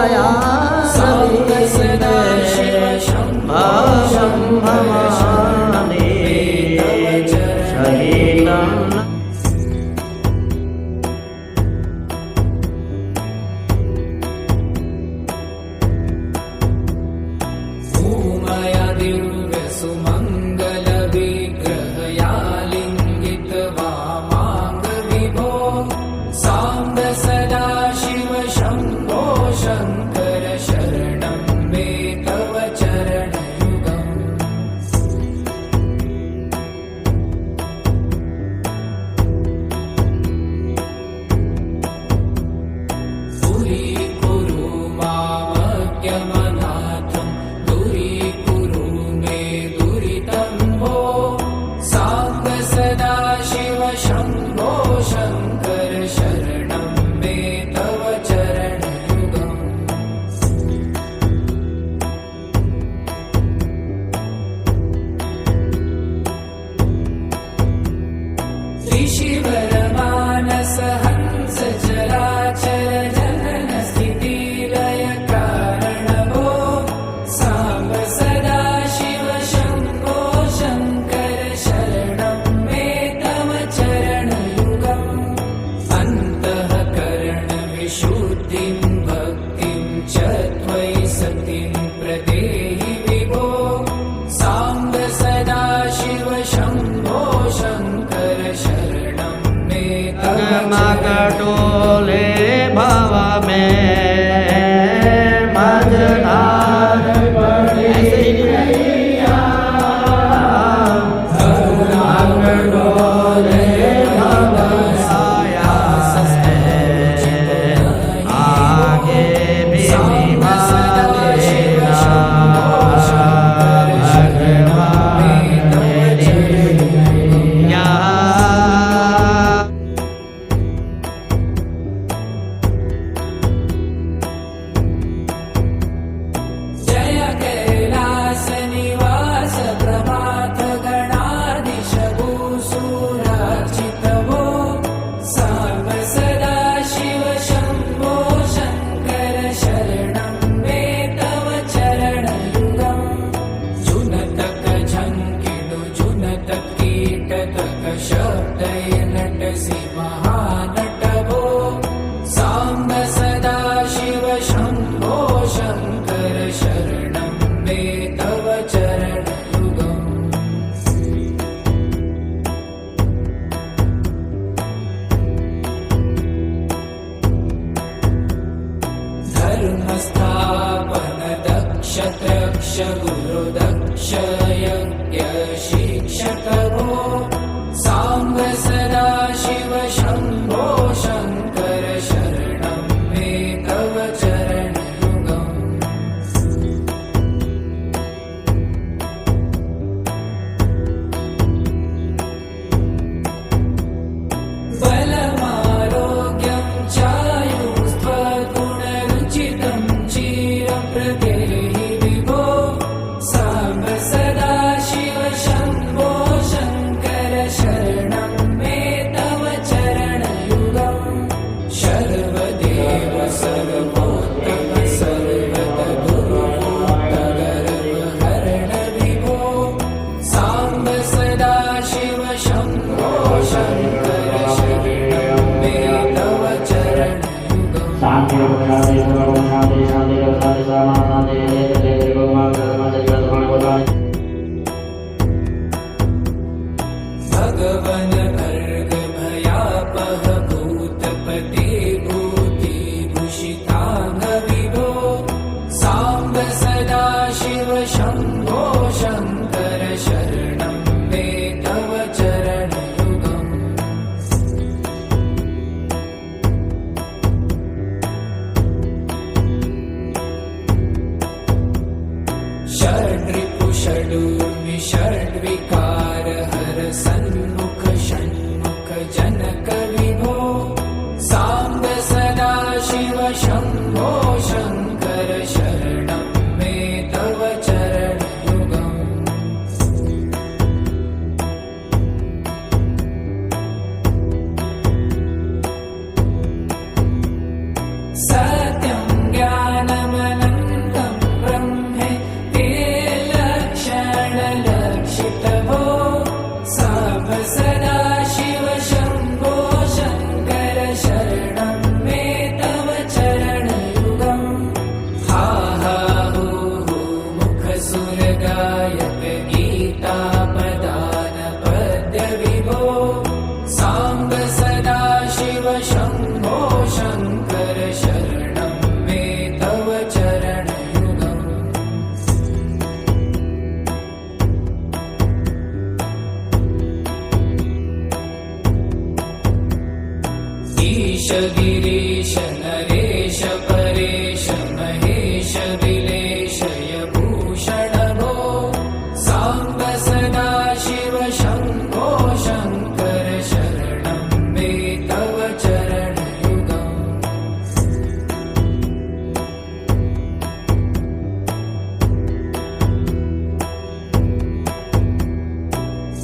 दया सदा शिव शम्भो शम्भमाने शहीदम् ऋषिवरमानस हंस चराचर जनन स्थिति लय कारणभो सांब सदा शिव शम्भो शङ्कर शरणं मे तव चरणयुगम् अन्तःकरण विशुद्धिं भक्तिं च त्वयि सतिं प्रदेहि विभो सांब सदा शिव शम्भो शङ्कर मकटोले भव में मझधार पड़े मकटोले भव आयास आगे भी धर्मस्थापन दक्ष दक्ष गुरु दक्ष यज्ञ शिक्षक भो सांब सदा शिव शम्भो शङ्कर शरणं मे तव चरणयुगम् बलमारोग्यं चायुस्त्वगुणरुचितं चिरप्रदेहि विभो सांब सदा शिव शम्भो शङ्कर शरणं मे तव चरणयुगम् सर्वदेव सर्वोत्तम सर्वतदुर्भूतगर्वहरण विभो सांब सदा शिव शम्भो शङ्कर शरणं मे तव चरणयुगम् शान्ति शान्ति शान्ति शान्ति शान्ति भगवन भर्ग भयापह भूतपते भूति भूषितांग विभो सांब सदा शिव शम्भो शङ्कर शरणं मे तव चरणयुगम् षड्रिपु षडूर्मि षड्विकार हर सन्मुख षण्मुख जनक विभो सांब सदा शिव शम्भो शङ्कर शरणं मे तव चरणयुगम् सत्यं ज्ञान गिरीश नरेश परेश महेश विलेशय भूषण भो साम्ब सदा शिव शम्भो शङ्कर शरणं मे तव चरणयुगम्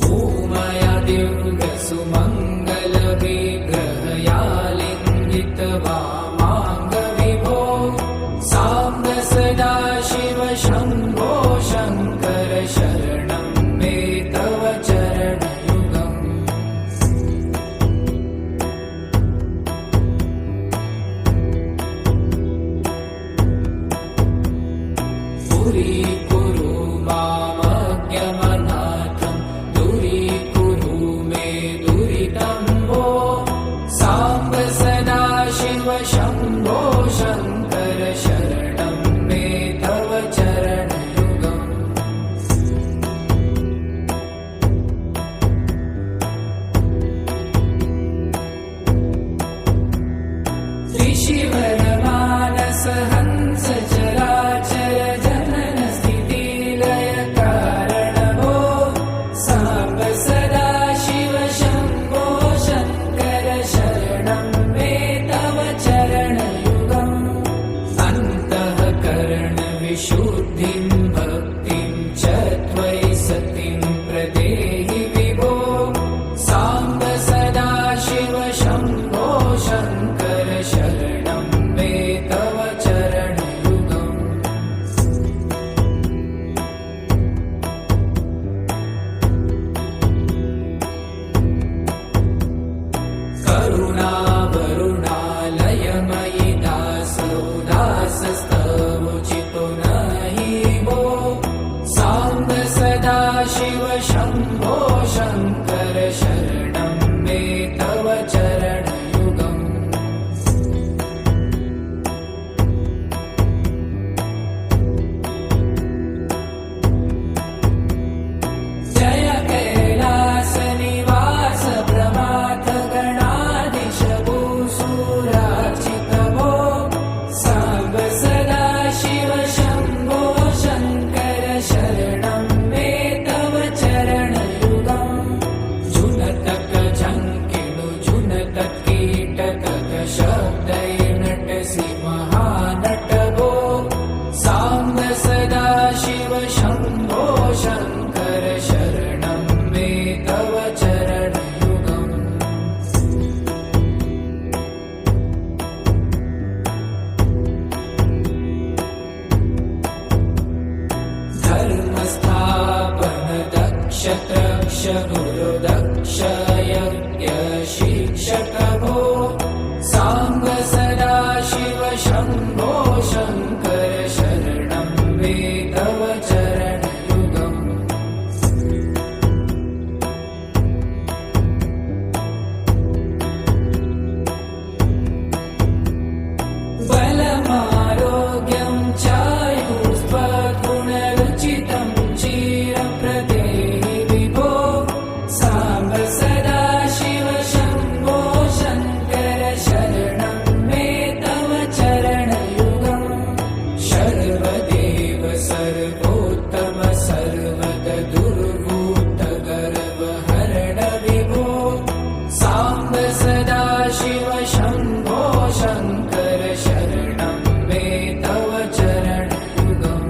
भूमया दिव्यसुमङ्गलविग्रहया वामाङ्गविभो साम्ब सदा शिव शम्भो शङ्कर शरणं मे तव चरणयुगम् पुरीकुरु मामज्ञमनाथं दूरीकुरु मे दुरितं भो साम्ब सदा शिव शम्भो शङ्कर शरणं मे तव चरणयुगम् त्रिशिवरमानस हंस चराचर जनन स्थिति लय कारण भो साम्ब सदा शिव शम्भो शङ्कर शरणं मे तव चरणयुगम् अन्तःकरण विशुद्धिं भक्तिं च त्वयि सतिं प्रदेहि विभो साम्ब सदा शिव शम्भो शङ्कर शरणं मे तव चरणयुगम् करुणावरुणालयमयि दासोदासस्तवोचितो नहि भो साम्ब सदा शिव शम्भो शङ्कर शरणं मे तव चरणयुगम् जय कैलासनिवास प्रमाथ गणाधीश भूसुरार्चित भो साम्ब सदा शिव शम्भो शङ्कर शरणं मे तव चरणयुगम् झुनतक झङ्किणु झुनतक कीटक शब्दैर्नटसि महानट भो साम्ब सदा शिव शम्भो शङ्कर शरणं मे तव चरणयुगम् धर्मस्थापन दक्ष त्रक्ष गुरुदक्ष यज्ञ शिक्षक भो साम्ब सदा शिव शम्भो शङ्कर शरणं मे तव चरणयुगम् बलमारोग्यं चायुस्त्वगुणरुचितं चिरप्रदेहि विभो साम्ब सदा शिव शम्भो शङ्कर शरणं मे तव चरणयुगम् सर्वदेव सर्वोत्तम सर्वद दुर्भूत गर्वहरण विभो साम्ब सदा शिव शम्भो शङ्कर शरणं मे तव चरणयुगम्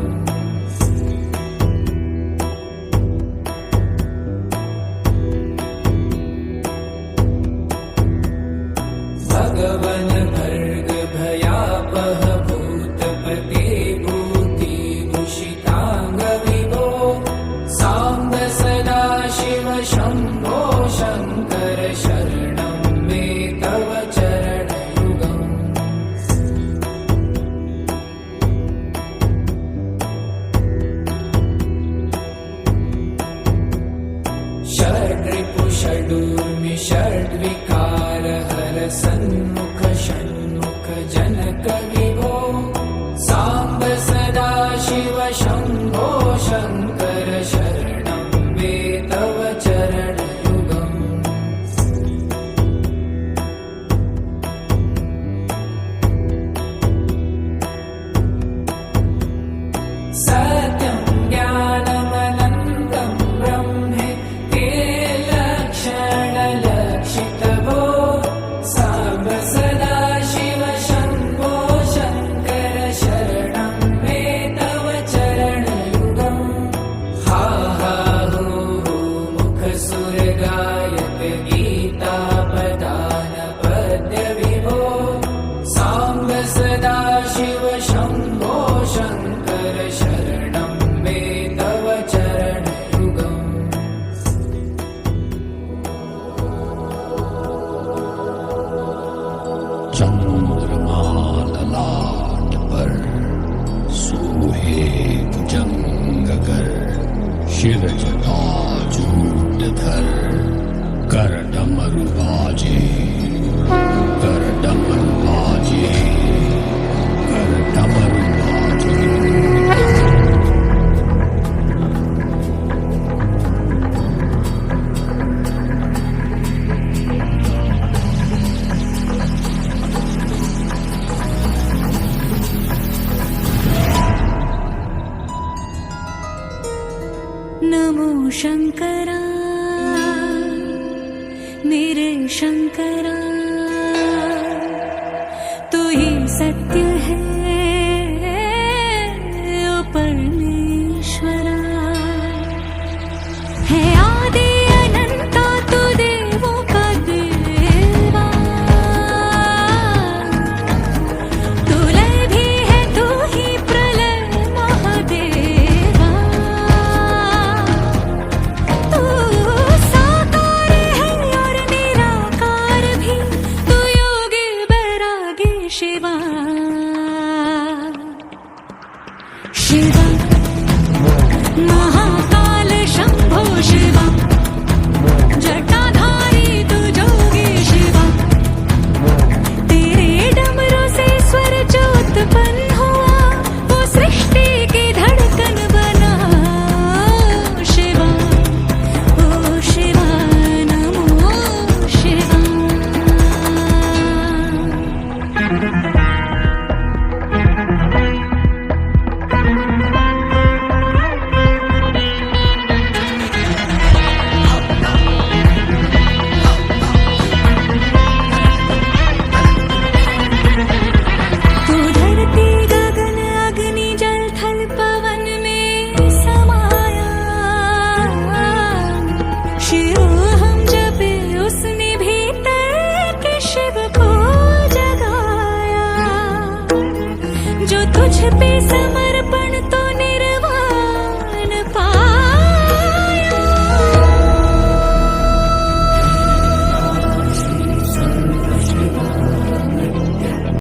भगवन् भर्ग भयापह भूतपते भूतिभूषिताङ्ग विभो साम्ब सदा शिव शम्भो शङ्कर शरणं मे तव चरणयुगम् षड्रिपु षडूर्मि षड्विकार हर सन्मुख षण्मुख जनक विभो साम्ब सदा शिव शम्भो शङ्कर शरणं मे तव चरणयुगम् सदाशिव शम्भो शङ्कर शरणं मे तव चरणयुगम् चंद्रमा ललाट पर सूहे भुजंगकर शिर जटाजूटधर कर डमरू बाजे कर डमरू बाजे कर डमरू बाजे। नमो शंकरा मेरे शंकरा, तू ही सत्य है ओ परमेश्वरा। है आदि अनंता तू देवों का देवा, तू लय भी है तू ही प्रलय महादेवा। तू साकार है और निराकार भी, तू योगी बैरागी शिवा। शिवा महाकाल शंभो शिवा, जटाधारी तू जोगी शिवा। तेरे डमरू से स्वर जो उत्पन्न हुआ, वो सृष्टि की धड़कन बना। शिवा ओ शिवा नमो शिवा। तू धरती गगन अग्नि जल थल पवन में समाया। शिरोहम जपे उसने भीतर के शिव को जगाया। जो तुझ पे